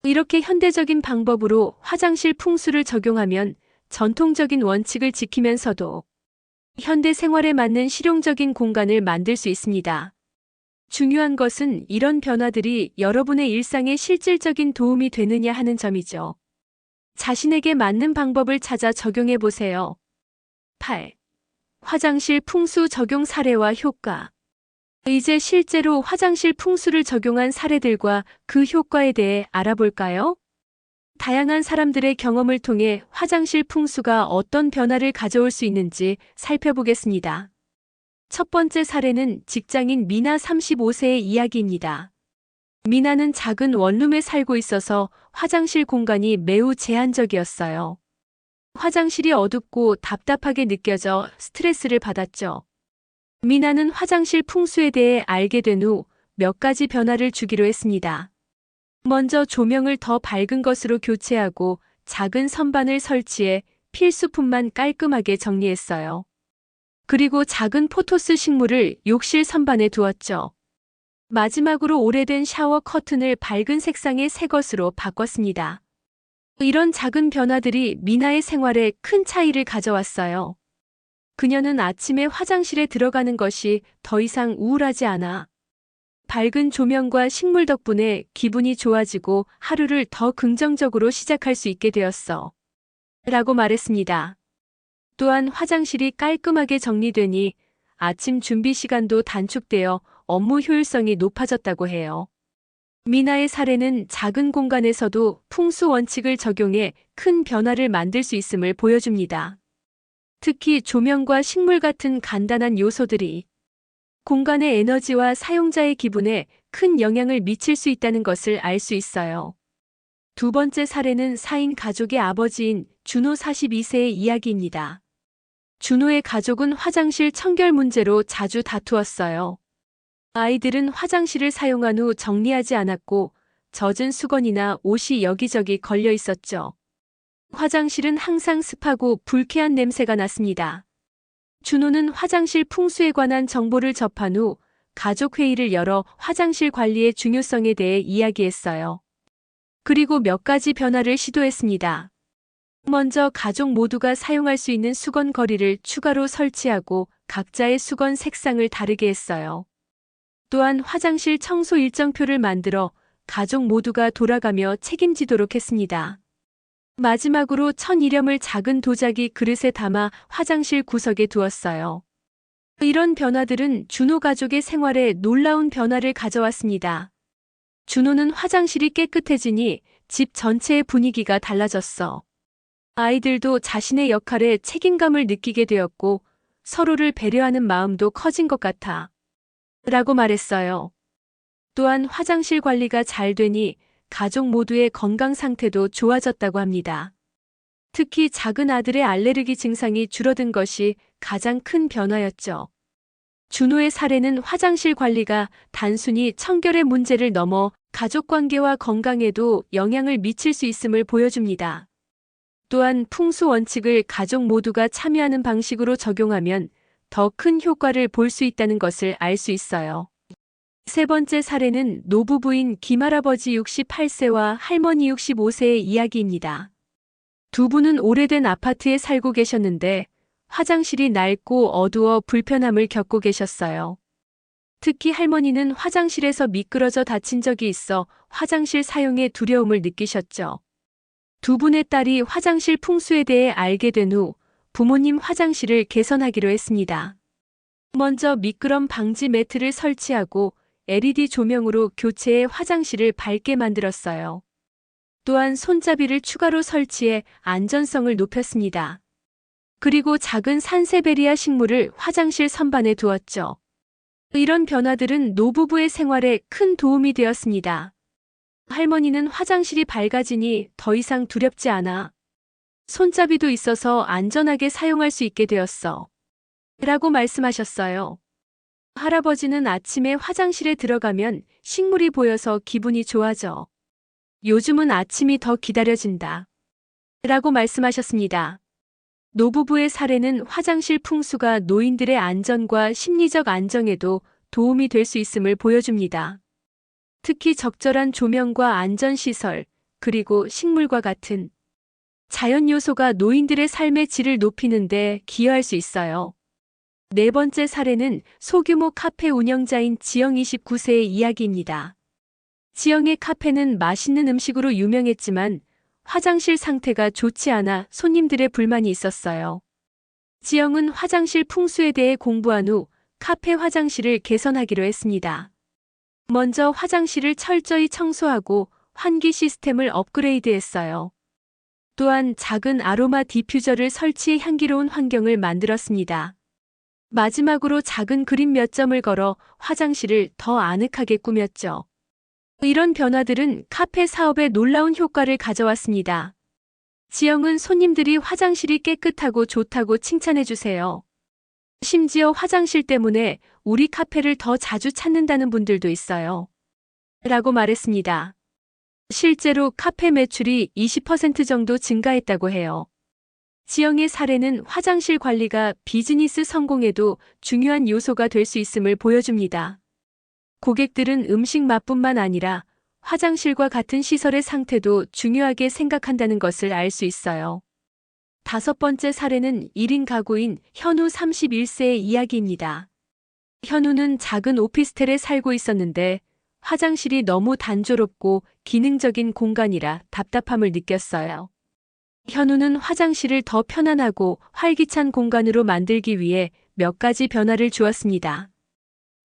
이렇게 현대적인 방법으로 화장실 풍수를 적용하면 전통적인 원칙을 지키면서도 현대 생활에 맞는 실용적인 공간을 만들 수 있습니다. 중요한 것은 이런 변화들이 여러분의 일상에 실질적인 도움이 되느냐 하는 점이죠. 자신에게 맞는 방법을 찾아 적용해 보세요. 8. 화장실 풍수 적용 사례와 효과. 이제 실제로 화장실 풍수를 적용한 사례들과 그 효과에 대해 알아볼까요? 다양한 사람들의 경험을 통해 화장실 풍수가 어떤 변화를 가져올 수 있는지 살펴보겠습니다. 첫 번째 사례는 직장인 미나 35세의 이야기입니다. 미나는 작은 원룸에 살고 있어서 화장실 공간이 매우 제한적이었어요. 화장실이 어둡고 답답하게 느껴져 스트레스를 받았죠. 미나는 화장실 풍수에 대해 알게 된 후 몇 가지 변화를 주기로 했습니다. 먼저 조명을 더 밝은 것으로 교체하고 작은 선반을 설치해 필수품만 깔끔하게 정리했어요. 그리고 작은 포토스 식물을 욕실 선반에 두었죠. 마지막으로 오래된 샤워 커튼을 밝은 색상의 새 것으로 바꿨습니다. 이런 작은 변화들이 미나의 생활에 큰 차이를 가져왔어요. 그녀는 아침에 화장실에 들어가는 것이 더 이상 우울하지 않아. 밝은 조명과 식물 덕분에 기분이 좋아지고 하루를 더 긍정적으로 시작할 수 있게 되었어. 라고 말했습니다. 또한 화장실이 깔끔하게 정리되니 아침 준비 시간도 단축되어 업무 효율성이 높아졌다고 해요. 미나의 사례는 작은 공간에서도 풍수 원칙을 적용해 큰 변화를 만들 수 있음을 보여줍니다. 특히 조명과 식물 같은 간단한 요소들이 공간의 에너지와 사용자의 기분에 큰 영향을 미칠 수 있다는 것을 알 수 있어요. 두 번째 사례는 4인 가족의 아버지인 준호 42세의 이야기입니다. 준호의 가족은 화장실 청결 문제로 자주 다투었어요. 아이들은 화장실을 사용한 후 정리하지 않았고 젖은 수건이나 옷이 여기저기 걸려 있었죠. 화장실은 항상 습하고 불쾌한 냄새가 났습니다. 준호는 화장실 풍수에 관한 정보를 접한 후 가족 회의를 열어 화장실 관리의 중요성에 대해 이야기했어요. 그리고 몇 가지 변화를 시도했습니다. 먼저 가족 모두가 사용할 수 있는 수건 거리를 추가로 설치하고 각자의 수건 색상을 다르게 했어요. 또한 화장실 청소 일정표를 만들어 가족 모두가 돌아가며 책임지도록 했습니다. 마지막으로 천일염을 작은 도자기 그릇에 담아 화장실 구석에 두었어요. 이런 변화들은 준호 가족의 생활에 놀라운 변화를 가져왔습니다. 준호는 화장실이 깨끗해지니 집 전체의 분위기가 달라졌어. 아이들도 자신의 역할에 책임감을 느끼게 되었고 서로를 배려하는 마음도 커진 것 같아. 라고 말했어요. 또한 화장실 관리가 잘 되니 가족 모두의 건강 상태도 좋아졌다고 합니다. 특히 작은 아들의 알레르기 증상이 줄어든 것이 가장 큰 변화였죠. 준호의 사례는 화장실 관리가 단순히 청결의 문제를 넘어 가족 관계와 건강에도 영향을 미칠 수 있음을 보여줍니다. 또한 풍수 원칙을 가족 모두가 참여하는 방식으로 적용하면 더 큰 효과를 볼 수 있다는 것을 알 수 있어요. 세 번째 사례는 노부부인 김할아버지 68세와 할머니 65세의 이야기입니다. 두 분은 오래된 아파트에 살고 계셨는데 화장실이 낡고 어두워 불편함을 겪고 계셨어요. 특히 할머니는 화장실에서 미끄러져 다친 적이 있어 화장실 사용에 두려움을 느끼셨죠. 두 분의 딸이 화장실 풍수에 대해 알게 된 후 부모님 화장실을 개선하기로 했습니다. 먼저 미끄럼 방지 매트를 설치하고 LED 조명으로 교체해 화장실을 밝게 만들었어요. 또한 손잡이를 추가로 설치해 안전성을 높였습니다. 그리고 작은 산세베리아 식물을 화장실 선반에 두었죠. 이런 변화들은 노부부의 생활에 큰 도움이 되었습니다. 할머니는 화장실이 밝아지니 더 이상 두렵지 않아. 손잡이도 있어서 안전하게 사용할 수 있게 되었어. 라고 말씀하셨어요. 할아버지는 아침에 화장실에 들어가면 식물이 보여서 기분이 좋아져. 요즘은 아침이 더 기다려진다. 라고 말씀하셨습니다. 노부부의 사례는 화장실 풍수가 노인들의 안전과 심리적 안정에도 도움이 될 수 있음을 보여줍니다. 특히 적절한 조명과 안전시설, 그리고 식물과 같은 자연 요소가 노인들의 삶의 질을 높이는 데 기여할 수 있어요. 네 번째 사례는 소규모 카페 운영자인 지영 29세의 이야기입니다. 지영의 카페는 맛있는 음식으로 유명했지만 화장실 상태가 좋지 않아 손님들의 불만이 있었어요. 지영은 화장실 풍수에 대해 공부한 후 카페 화장실을 개선하기로 했습니다. 먼저 화장실을 철저히 청소하고 환기 시스템을 업그레이드했어요. 또한 작은 아로마 디퓨저를 설치해 향기로운 환경을 만들었습니다. 마지막으로 작은 그림 몇 점을 걸어 화장실을 더 아늑하게 꾸몄죠. 이런 변화들은 카페 사업에 놀라운 효과를 가져왔습니다. 지영은 손님들이 화장실이 깨끗하고 좋다고 칭찬해주세요. 심지어 화장실 때문에 우리 카페를 더 자주 찾는다는 분들도 있어요. 라고 말했습니다. 실제로 카페 매출이 20% 정도 증가했다고 해요. 지영의 사례는 화장실 관리가 비즈니스 성공에도 중요한 요소가 될 수 있음을 보여줍니다. 고객들은 음식 맛뿐만 아니라 화장실과 같은 시설의 상태도 중요하게 생각한다는 것을 알 수 있어요. 다섯 번째 사례는 1인 가구인 현우 31세의 이야기입니다. 현우는 작은 오피스텔에 살고 있었는데 화장실이 너무 단조롭고 기능적인 공간이라 답답함을 느꼈어요. 현우는 화장실을 더 편안하고 활기찬 공간으로 만들기 위해 몇 가지 변화를 주었습니다.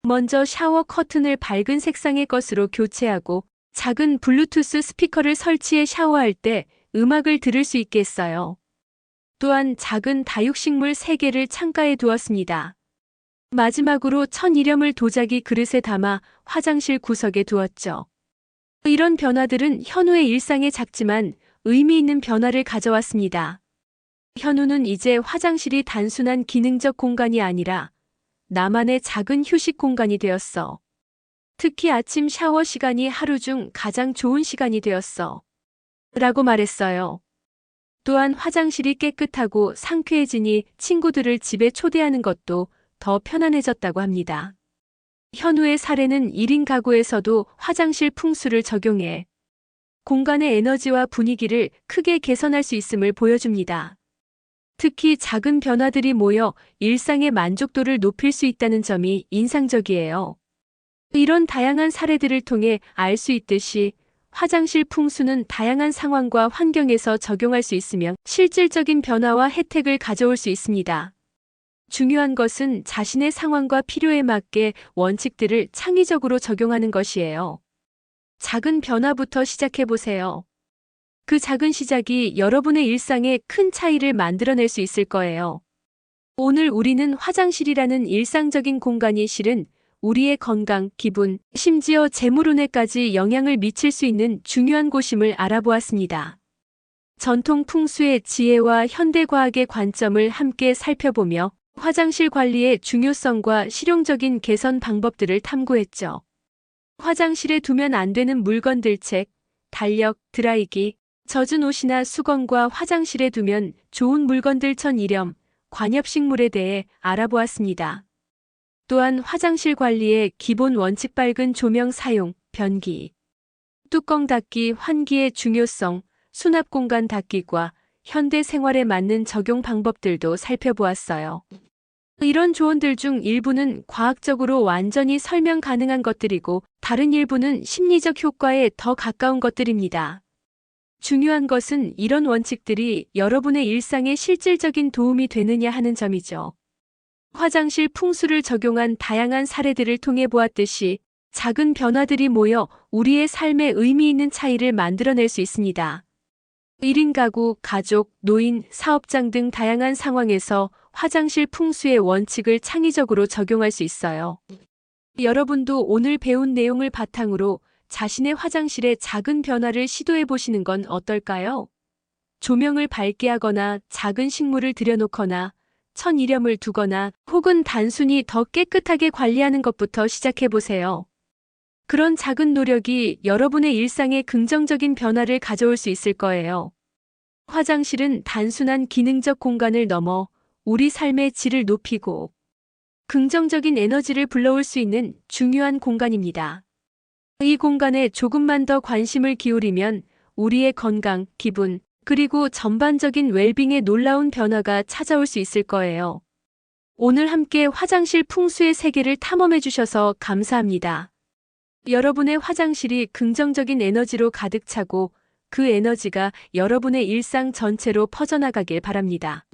먼저 샤워 커튼을 밝은 색상의 것으로 교체하고 작은 블루투스 스피커를 설치해 샤워할 때 음악을 들을 수 있게 했어요. 또한 작은 다육식물 3개를 창가에 두었습니다. 마지막으로 천일염을 도자기 그릇에 담아 화장실 구석에 두었죠. 이런 변화들은 현우의 일상에 작지만 의미 있는 변화를 가져왔습니다. 현우는 이제 화장실이 단순한 기능적 공간이 아니라 나만의 작은 휴식 공간이 되었어. 특히 아침 샤워 시간이 하루 중 가장 좋은 시간이 되었어. 라고 말했어요. 또한 화장실이 깨끗하고 상쾌해지니 친구들을 집에 초대하는 것도 더 편안해졌다고 합니다. 현우의 사례는 1인 가구에서도 화장실 풍수를 적용해 공간의 에너지와 분위기를 크게 개선할 수 있음을 보여줍니다. 특히 작은 변화들이 모여 일상의 만족도를 높일 수 있다는 점이 인상적이에요. 이런 다양한 사례들을 통해 알 수 있듯이 화장실 풍수는 다양한 상황과 환경에서 적용할 수 있으며 실질적인 변화와 혜택을 가져올 수 있습니다. 중요한 것은 자신의 상황과 필요에 맞게 원칙들을 창의적으로 적용하는 것이에요. 작은 변화부터 시작해보세요. 그 작은 시작이 여러분의 일상에 큰 차이를 만들어낼 수 있을 거예요. 오늘 우리는 화장실이라는 일상적인 공간이 실은 우리의 건강, 기분, 심지어 재물운에까지 영향을 미칠 수 있는 중요한 곳임을 알아보았습니다. 전통 풍수의 지혜와 현대과학의 관점을 함께 살펴보며 화장실 관리의 중요성과 실용적인 개선 방법들을 탐구했죠. 화장실에 두면 안 되는 물건들 책, 달력, 드라이기, 젖은 옷이나 수건과 화장실에 두면 좋은 물건들 천일염, 관엽식물에 대해 알아보았습니다. 또한 화장실 관리의 기본 원칙 밝은 조명 사용, 변기, 뚜껑 닫기, 환기의 중요성, 수납 공간 닫기과 현대 생활에 맞는 적용 방법들도 살펴보았어요. 이런 조언들 중 일부는 과학적으로 완전히 설명 가능한 것들이고 다른 일부는 심리적 효과에 더 가까운 것들입니다. 중요한 것은 이런 원칙들이 여러분의 일상에 실질적인 도움이 되느냐 하는 점이죠. 화장실 풍수를 적용한 다양한 사례들을 통해 보았듯이 작은 변화들이 모여 우리의 삶에 의미 있는 차이를 만들어낼 수 있습니다. 1인 가구, 가족, 노인, 사업장 등 다양한 상황에서 화장실 풍수의 원칙을 창의적으로 적용할 수 있어요. 여러분도 오늘 배운 내용을 바탕으로 자신의 화장실에 작은 변화를 시도해 보시는 건 어떨까요? 조명을 밝게 하거나 작은 식물을 들여놓거나 천일염을 두거나 혹은 단순히 더 깨끗하게 관리하는 것부터 시작해 보세요. 그런 작은 노력이 여러분의 일상에 긍정적인 변화를 가져올 수 있을 거예요. 화장실은 단순한 기능적 공간을 넘어 우리 삶의 질을 높이고 긍정적인 에너지를 불러올 수 있는 중요한 공간입니다. 이 공간에 조금만 더 관심을 기울이면 우리의 건강, 기분, 그리고 전반적인 웰빙에 놀라운 변화가 찾아올 수 있을 거예요. 오늘 함께 화장실 풍수의 세계를 탐험해 주셔서 감사합니다. 여러분의 화장실이 긍정적인 에너지로 가득 차고 그 에너지가 여러분의 일상 전체로 퍼져나가길 바랍니다.